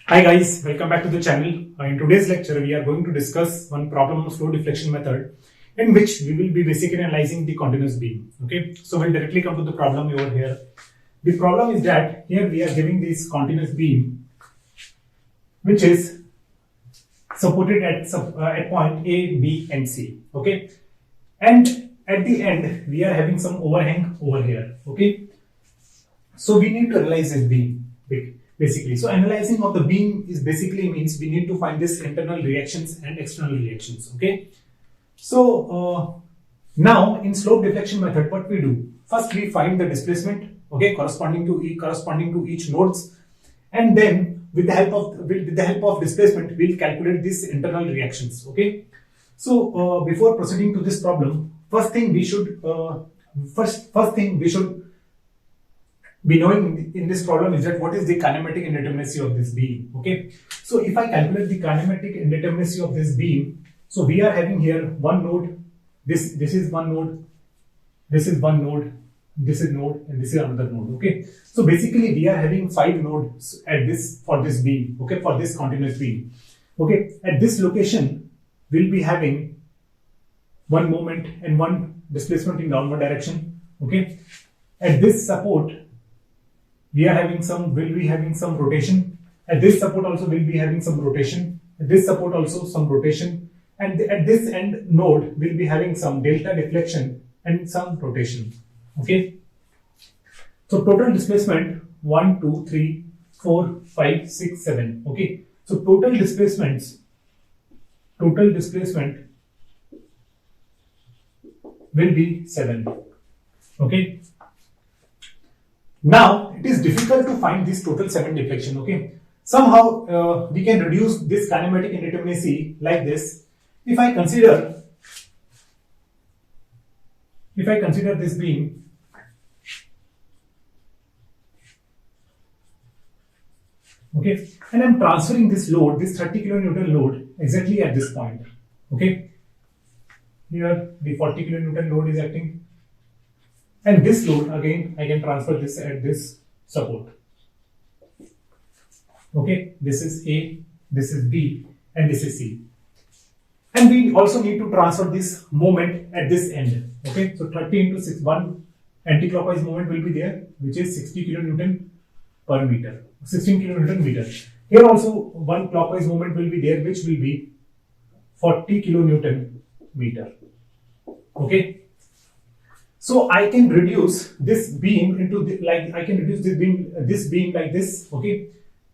Hi guys, welcome back to the channel. In today's lecture, we are going to discuss one problem of slope deflection method in which we will be basically analyzing the continuous beam. Okay, so we'll directly come to the problem over here. The problem is that here we are giving this continuous beam which is supported at point A, B and C. Okay, and at the end we are having some overhang over here. Okay, so we need to analyze this beam basically. So analyzing of the beam is basically means we need to find this internal reactions and external reactions. Okay, so now in slope deflection method, what we do first, we find the displacement, okay, corresponding to each nodes, and then with the help of displacement we'll calculate these internal reactions. Okay, so before proceeding to this problem, first thing we should be knowing in this problem is that what is the kinematic indeterminacy of this beam. Okay, so if I calculate the kinematic indeterminacy of this beam, so we are having here one node, this is one node, this is one node, this is node, and this is another node. Okay, so basically we are having 5 nodes at this for this beam. Okay, for this continuous beam. Okay, at this location we'll be having one moment and one displacement in downward direction. Okay, at this support we are having some rotation. At this support also we'll be having some rotation. At this support also some rotation. And at this end node we'll be having some delta deflection and some rotation. Okay. So total displacement 1, 2, 3, 4, 5, 6, 7. Okay. So total displacement will be 7. Okay. Now it is difficult to find this total 7 deflection. Okay, somehow we can reduce this kinematic indeterminacy like this. If I consider this beam, okay, and I'm transferring this load, this 30 kilonewton load, exactly at this point. Okay, here the 40 kilonewton load is acting. And this load again I can transfer this at this support. Okay, this is A, this is B, and this is C. And we also need to transfer this moment at this end. Okay, so 30 into 6, one anti-clockwise moment will be there, which is 60 kilonewton per meter, 16 kilonewton meter. Here also one clockwise moment will be there, which will be 40 kilonewton meter. Okay. So I can reduce this beam into this beam like this. Okay,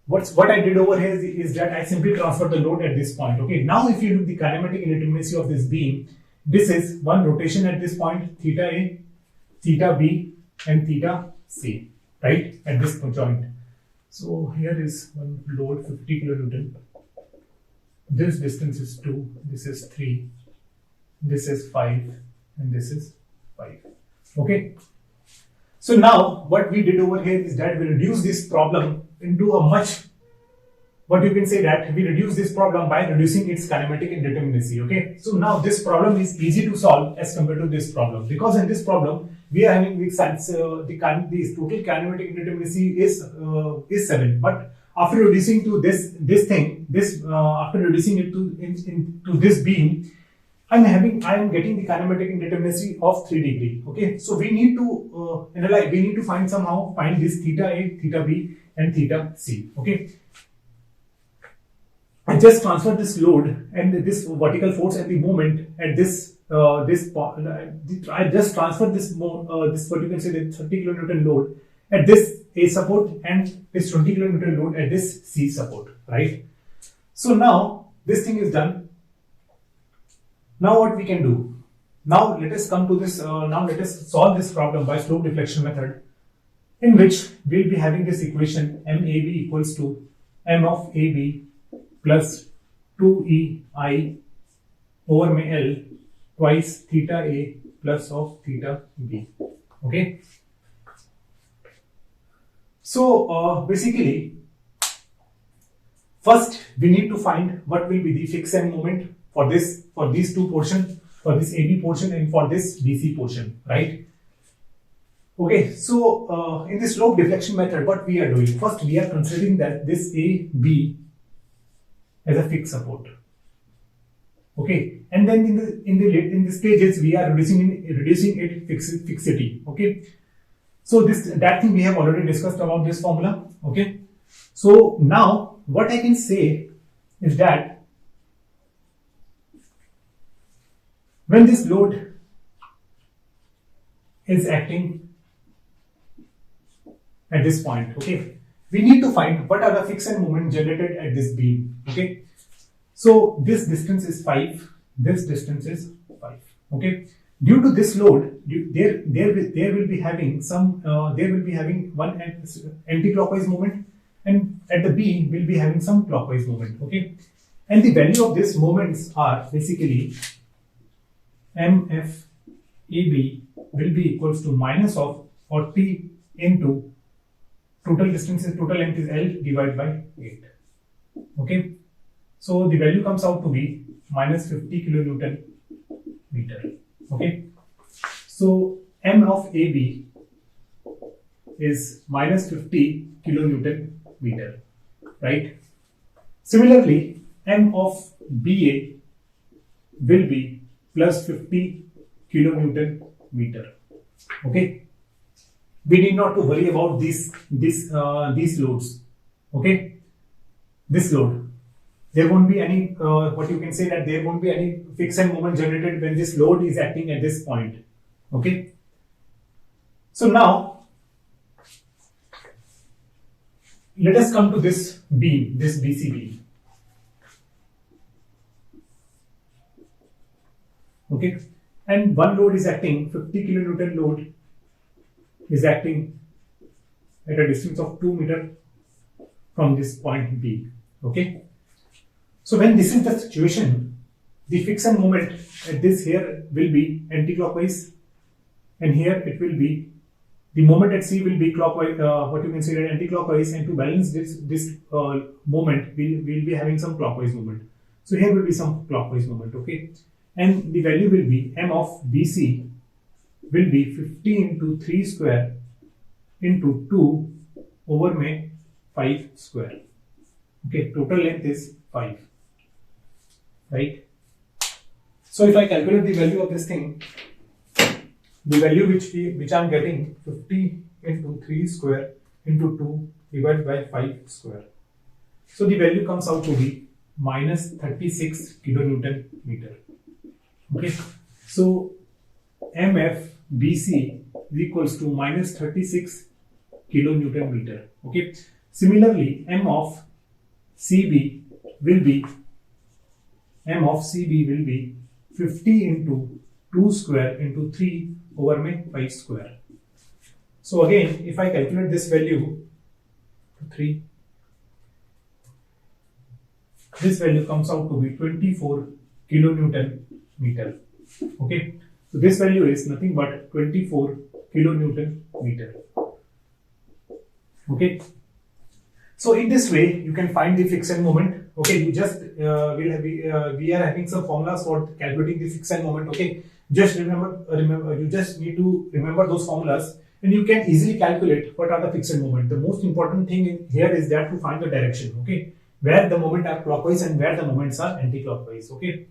what I did over here is that I simply transfer the load at this point. Okay, now if you look the kinematic indeterminacy of this beam, this is one rotation at this point, theta A, theta B, and theta C, right, at this joint. So here is one load 50 kilonewton. This distance is 2, this is 3, this is 5, and this is 5. Okay, so now what we did over here is that we reduce this problem into a much, what you can say that we reduce this problem by reducing its kinematic indeterminacy. Okay, so now this problem is easy to solve as compared to this problem, because in this problem we are having the total kinematic indeterminacy is 7, but after reducing to after reducing it to this beam, I am getting the kinematic indeterminacy of 3 degree. Okay, so we need to analyze. We need to find this theta A, theta B, and theta C. Okay, I just transfer this load and this vertical force and the moment at this I just transfer this what you can say the 30 kilonewton load at this A support and this 20 kilonewton load at this C support. Right. So now this thing is done. Now what we can do? Now let us come to this. Now let us solve this problem by slope deflection method, in which we'll be having this equation MAB equals to M of AB plus 2EI over L twice theta A plus of theta B. Okay. So basically, first we need to find what will be the fixed end moment for these two portions, for this AB portion and for this BC portion, right? Okay, so in this slope deflection method, what we are doing, first we are considering that this A, B as a fixed support. Okay, and then in the stages we are reducing it fixity. Okay, so that thing we have already discussed about this formula. Okay, so now what I can say is that when this load is acting at this point, okay, we need to find what are the friction moment generated at this beam. Okay, so this distance is 5, this distance is 5. Okay, due to this load, there will be having one anti-clockwise moment, and at the B will be having some clockwise moment. Okay, and the value of these moments are basically MFAB will be equals to minus of 40 into total length is L divided by 8. Okay, so the value comes out to be minus 50 kilonewton meter. Okay, so M of AB is minus 50 kilonewton meter, right? Similarly, M of BA will be plus 50 kilonewton meter. Okay, we need not to worry about these loads. Okay, this load, there won't be any what you can say that there won't be any friction moment generated when this load is acting at this point. Okay, so now let us come to this beam, this BC beam. Okay, and one load is acting, 50 kilonewton load is acting at a distance of 2 meters from this point B. Okay, so when this is the situation, the friction moment at this here will be anti-clockwise, and here it will be the moment at C will be clockwise. What you can say that anti-clockwise, and to balance this moment, we'll be having some clockwise moment. So here will be some clockwise moment. Okay, and the value will be M of BC will be 50 into 3 square into 2 over में 5 square. Okay, total length is 5, right? So if I calculate the value of this thing, the value which I am getting, 50 into 3 square into 2 divided by 5 square. So the value comes out to be minus 36 kilonewton meter. Okay, so MFBC is equals to minus 36 kilonewton meter. Okay, similarly, M of CB will be 50 into 2 square into 3 over 5 square. So again, if I calculate this value, 3, this value comes out to be 24 kilonewton meter. Okay, so this value is nothing but 24 kilonewton meter. Okay, so in this way you can find the friction moment. Okay, you just we are having some formulas for calculating the friction moment. Okay, just remember you just need to remember those formulas, and you can easily calculate what are the friction moment. The most important thing in here is that to find the direction. Okay, where the moment are clockwise and where the moments are anti-clockwise. Okay,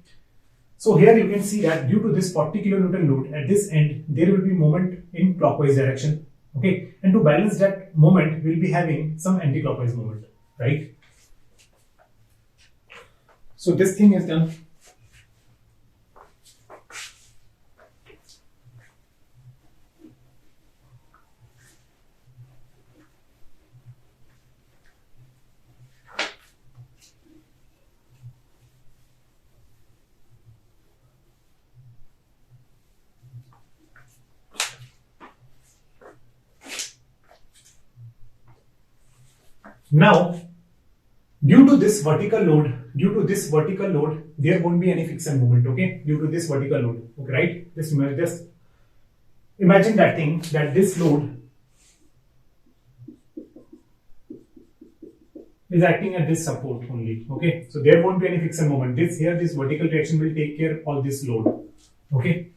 so here you can see that due to this 40 kilonewton load at this end, there will be moment in clockwise direction. Okay, and to balance that moment, we'll be having some anti-clockwise moment, right? So this thing is done. Now, due to this vertical load, there won't be any friction moment. Okay, due to this vertical load. Okay, right? Just imagine that thing, that this load is acting at this support only. Okay, so there won't be any friction moment. This vertical traction will take care of all this load. Okay.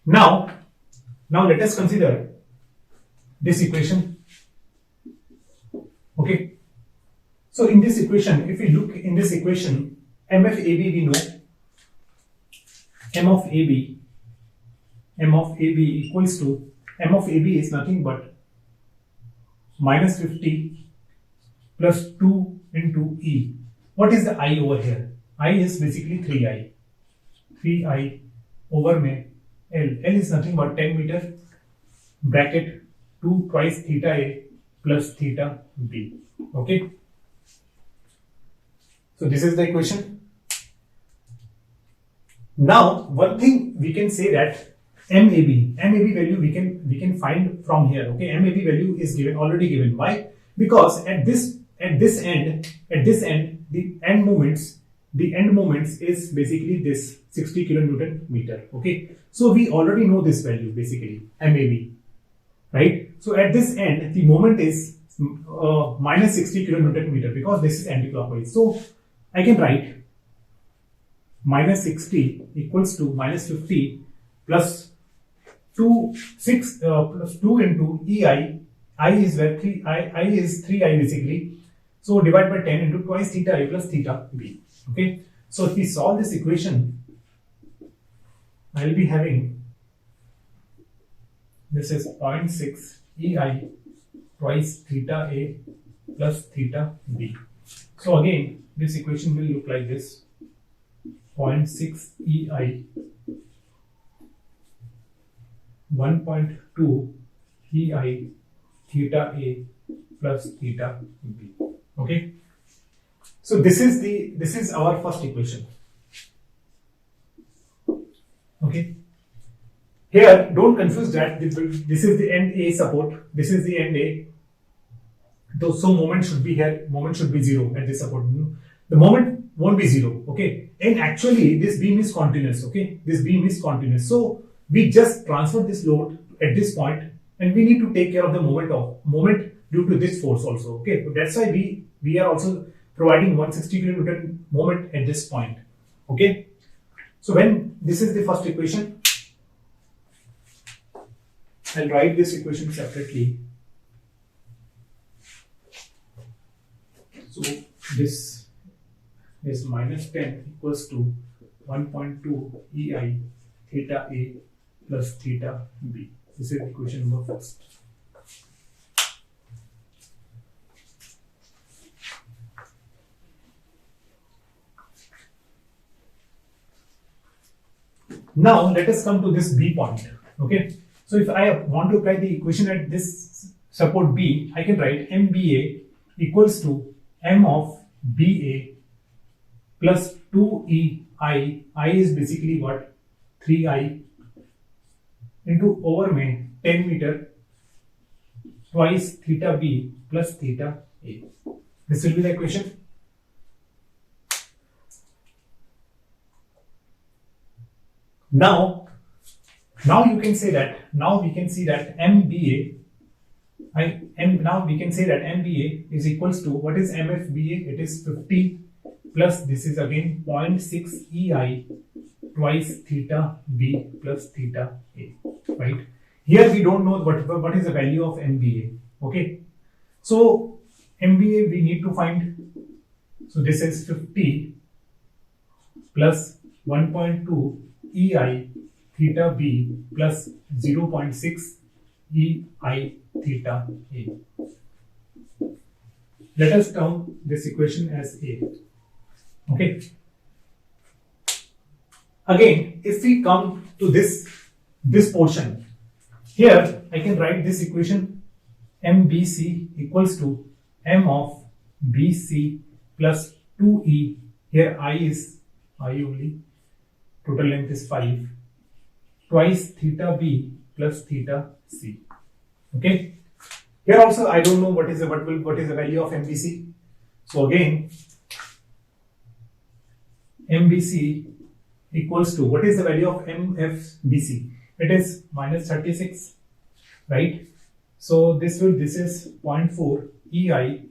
Now let us consider this equation. Okay. So in this equation, if we look in this equation, MFAB we know, M of AB equals to, M of AB is nothing but minus 50 plus 2 into E. What is the I over here? I is basically 3I. 3I over में L. L is nothing but 10 meter bracket 2 twice theta A plus theta B. Okay. So this is the equation. Now one thing we can say that MAB value we can find from here. Okay, MAB value is already given. Why? Because at this end the end moments is basically this 60 kilonewton meter. Okay, so we already know this value basically MAB, right? So at this end the moment is minus 60 kilonewton meter because this is anti-clockwise. So I can write minus 60 equals to minus 50 plus 2 into EI. I is where 3 I is 3I basically. So divide by 10 into twice theta A plus theta B. Okay. So if we solve this equation, I will be having, this is 0.6 EI twice theta A plus theta B. So again, this equation will look like this: 0.6 EI 1.2 EI theta A plus theta B. Okay. So this is our first equation. Okay. Here, don't confuse that. This is the end A support. This is the end A. So moment should be here. Moment should be 0 at this support. The moment won't be 0. Okay. And actually, this beam is continuous. Okay. This beam is continuous. So we just transfer this load at this point, and we need to take care of the moment due to this force also. Okay. So that's why we are also providing 160 kilonewton moment at this point. Okay. So when this is the first equation, I'll write this equation separately. So this is minus 10 equals to 1.2 EI theta A plus theta B. This is equation number first. Now let us come to this B point. Okay. So if I want to apply the equation at this support B, I can write MBA equals to M of BA plus 2EI. I is basically what? 3I into over में 10 meter twice theta B plus theta A. This will be the equation. Now you can say that, now we can see that MBA is equals to, what is MFBA? It is 50 plus this is again 0.6 EI twice theta B plus theta A, right? Here we don't know what is the value of MBA. Okay, so MBA we need to find. So this is 50 plus 1.2 EI theta B plus 0.6 EI theta A. Let us term this equation as A. Okay. Again, if we come to this portion, here I can write this equation MBC equals to M of BC plus 2E. Here I is I only. Total length is 5 twice theta B plus theta C. Okay. Here also I don't know what is the value of MBC. So again, MBC equals to, what is the value of MFBC? It is minus 36, right? So this is 0.4 EI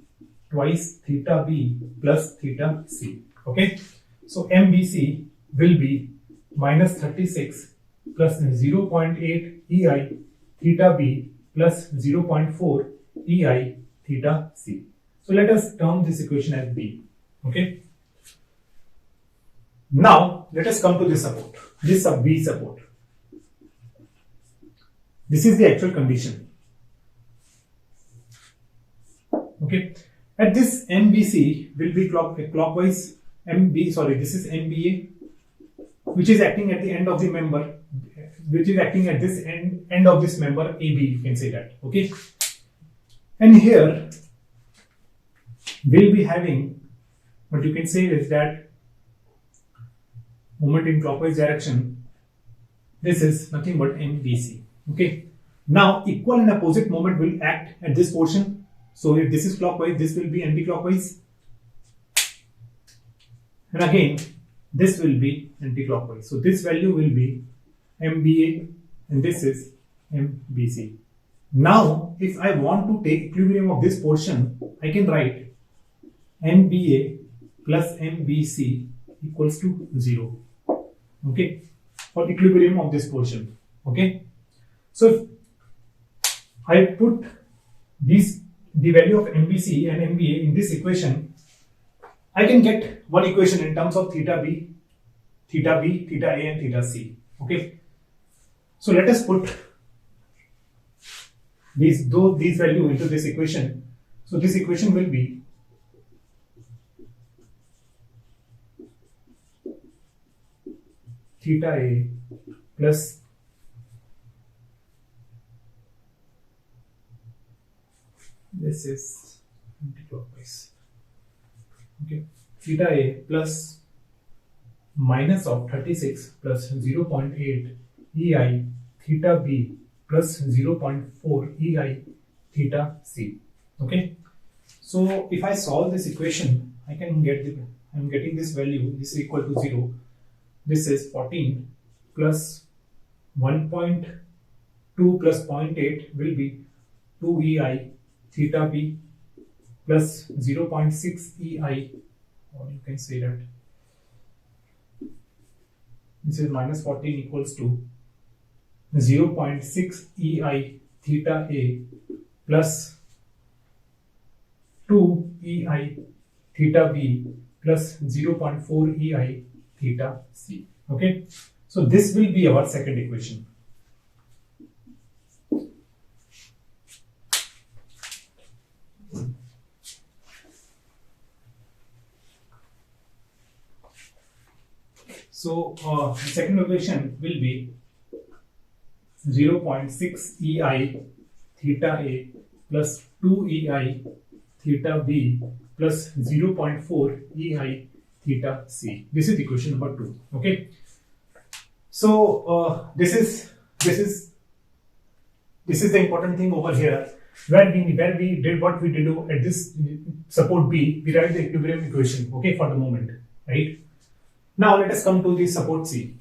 twice theta B plus theta C. Okay. So MBC will be minus 36 plus 0.8 EI theta B plus 0.4 EI theta C. So let us term this equation as B. Okay. Now let us come to this support. This sub B support. This is the actual condition. Okay. At this MBC will be clockwise this is MBA, which is acting at the end of the member, which is acting at this end of this member AB, you can say that. Okay. And here we'll be having, what you can say is that moment in clockwise direction. This is nothing but MBC. Okay. Now equal and opposite moment will act at this portion. So if this is clockwise, this will be anti-clockwise. And again, this will be anti-clockwise. So this value will be MBA and this is MBC. Now, if I want to take equilibrium of this portion, I can write MBA plus MBC equals to 0. Okay, for equilibrium of this portion. Okay, so if I put the value of MBC and MBA in this equation, I can get one equation in terms of theta B, theta A and theta C. Okay, so let us put these value into this equation. So this equation will be theta A plus this is anti-clockwise. Okay, theta A plus minus of 36 plus 0.8 EI theta B plus 0.4 EI theta C. Okay, so if I solve this equation, I can get I'm getting this value. This is equal to 0. This is 14 plus 1.2 plus 0.8 will be 2 EI theta B plus 0.6 EI, or you can say that this is minus 14 equals to 0.6 EI theta A plus 2 EI theta B plus 0.4 EI theta C. Okay, so this will be our second equation. So the second equation will be 0.6 EI theta A plus 2 EI theta B plus 0.4 EI theta C. This is equation number 2. Okay. So this is the important thing over here. When we did what we did at this support B, we write the equilibrium equation. Okay, for the moment, right? Now let us come to the support C.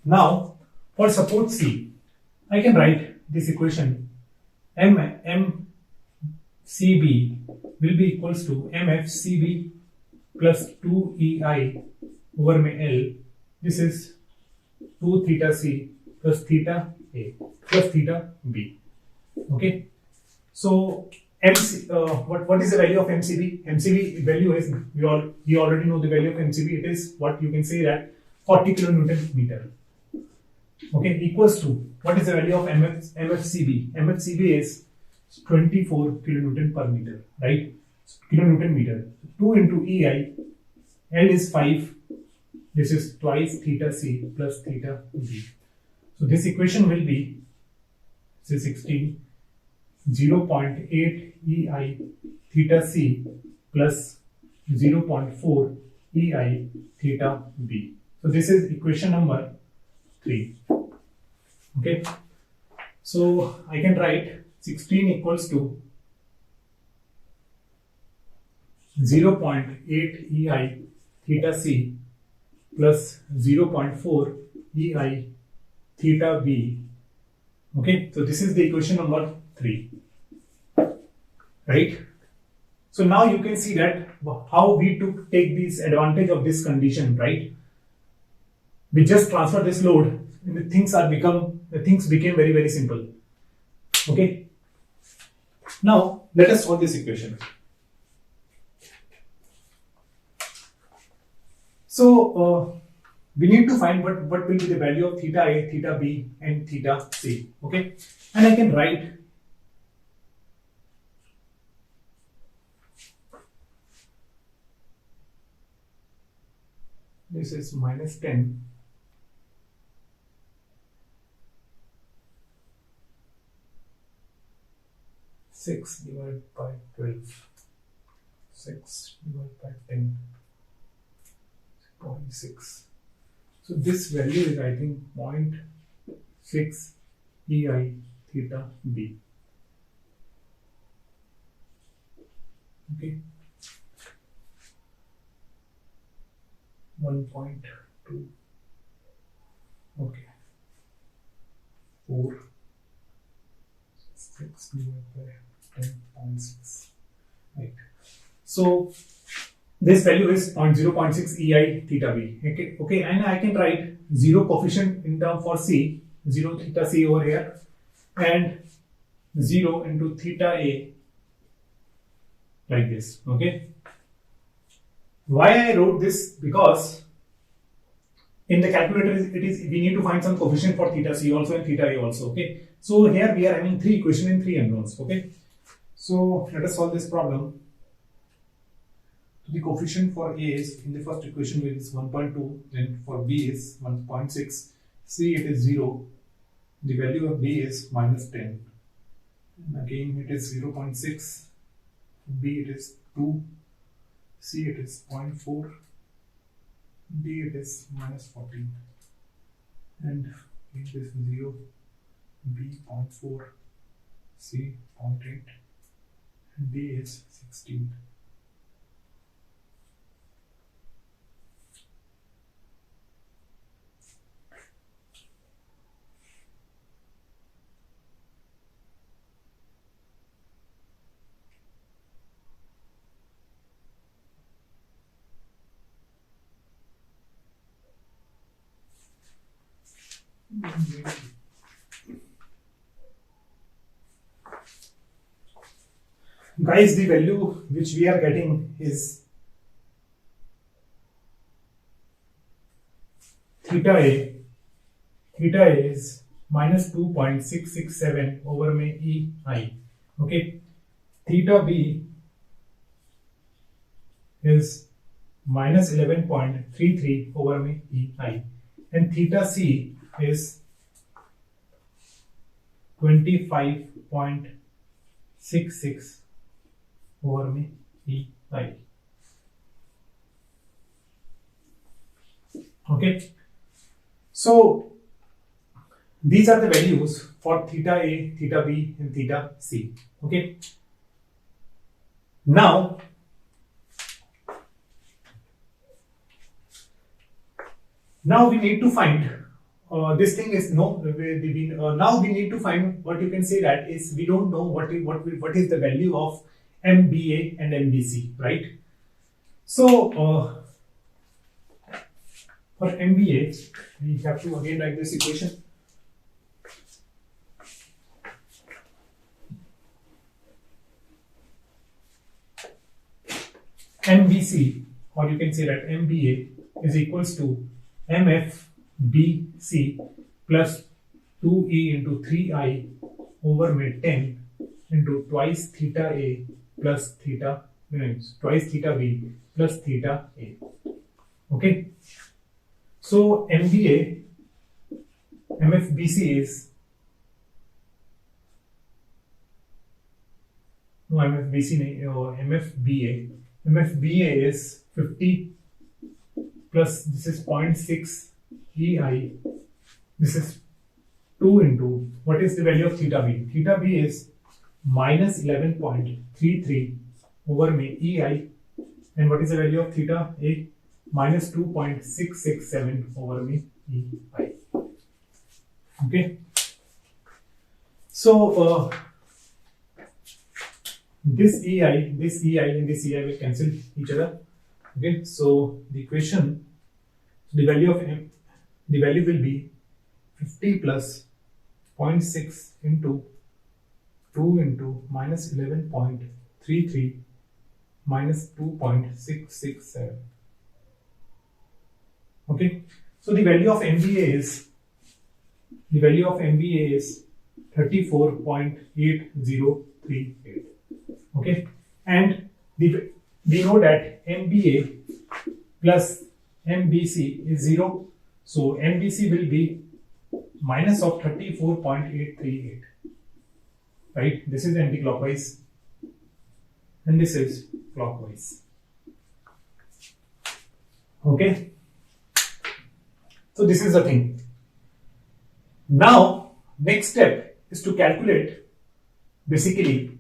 Now for support C, I can write this equation MCB will be equals to MFCB plus 2 EI over my L. This is 2 theta C plus theta A plus theta B. Okay. So what is the value of MCB? MCB value is, we already know the value of MCB. It is what you can say that 40 kilonewton meter. Okay, equals to, what is the value of MFCB? MFCB is 24 kilonewton per meter, right? Kilonewton meter. 2 into EI, L is 5. This is twice theta C plus theta B. So this equation will be, say 16, 0.8 EI theta C plus 0.4 EI theta B. So this is equation number 3. Okay. So I can write 16 equals to 0.8 EI theta C plus 0.4 EI theta B Okay, so this is the equation number 3, right? So now you can see that how we took take this advantage of this condition, right? We just transfer this load and the things became very, very simple. Okay, now let us solve this equation. So we need to find what will be the value of theta A, theta B and theta C. Okay, and I can write this is minus 10 6 divided by 12, 6 divided by 10, 0.6. So this value is, I think, 0.6 EI theta B. Okay, 1.2. Okay, 4, 6 divided by 10.6. Right. So this value is 0.6 EI theta B. Okay, and I can write 0 coefficient in term for C, 0 theta C over here, and 0 into theta A like this. Okay. Why I wrote this? Because in the calculator it is we need to find some coefficient for theta C also and theta A also. Okay. So here we are having 3 equations and 3 unknowns. Okay. So let us solve this problem. The coefficient for A is in the first equation is 1.2, then for B is 1.6, C it is 0, the value of B is minus 10, and again it is 0.6, B it is 2, C it is 0.4, D it is minus 14, and it is 0, B 0.4, C 0.8, and D is 16. Guys, the value which we are getting is theta A. Theta A is minus 2.667 over में EI. Okay. Theta B is minus 11.33 over में EI. And theta C is 25.66 over में EI. Okay. So these are the values for theta A, theta B and theta C. Okay. Now we need to find this thing is now we need to find what you can say that is we don't know what is the value of MBA and MBC, right? So for MBA we have to again write this equation. MBC, or you can say that MBA is equals to MFBC plus 2E into 3I over में 10 into twice theta A plus theta twice theta B plus theta A. Okay. So MBA, MFBC is no MFBC नहीं or MFBA. MFBA is 50 plus this is 0.6 EI. This is 2 into what is the value of theta B? Theta B is minus 11.33 over में EI, and what is the value of theta A? Minus 2.667 over में EI. Okay. So this EI and this EI will cancel each other. Okay, so the equation, the value will be 50 plus 0.6 into 2 into minus 11.33 minus 2.667. Okay, so the value of MVA is 34.8038. Okay, and we know that MBA plus MBC is 0, so MBC will be minus of 34.838. Right, this is anti-clockwise and this is clockwise. Okay, so this is the thing. Now next step is to calculate basically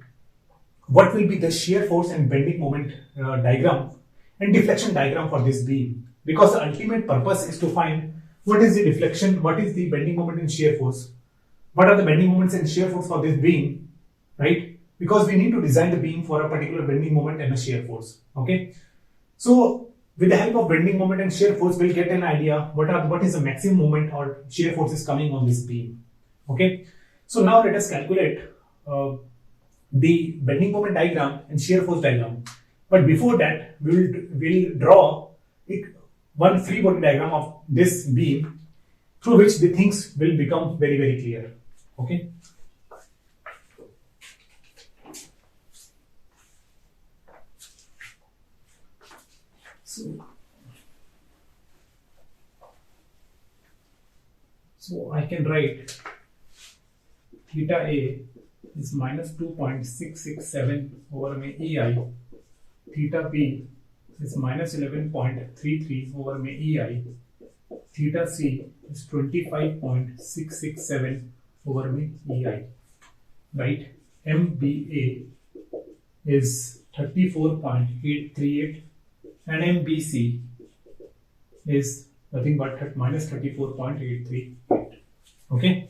what will be the shear force and bending moment diagram and deflection diagram for this beam, because the ultimate purpose is to find what is the deflection, what is the bending moment and shear force, what are the bending moments and shear force for this beam, right? Because we need to design the beam for a particular bending moment and a shear force. Okay, so with the help of bending moment and shear force, we'll get an idea what is the maximum moment or shear forces coming on this beam. Okay, so now let us calculate the bending moment diagram and shear force diagram. But before that, we'll draw one free body diagram of this beam, through which the things will become very, very clear. Okay. So I can write theta A is minus 2.667 over my EI, theta B is minus 11.33 over my EI, theta C is 25.667 over my EI, right? MBA is 34.838 and MBC is nothing but minus 34.838. Okay,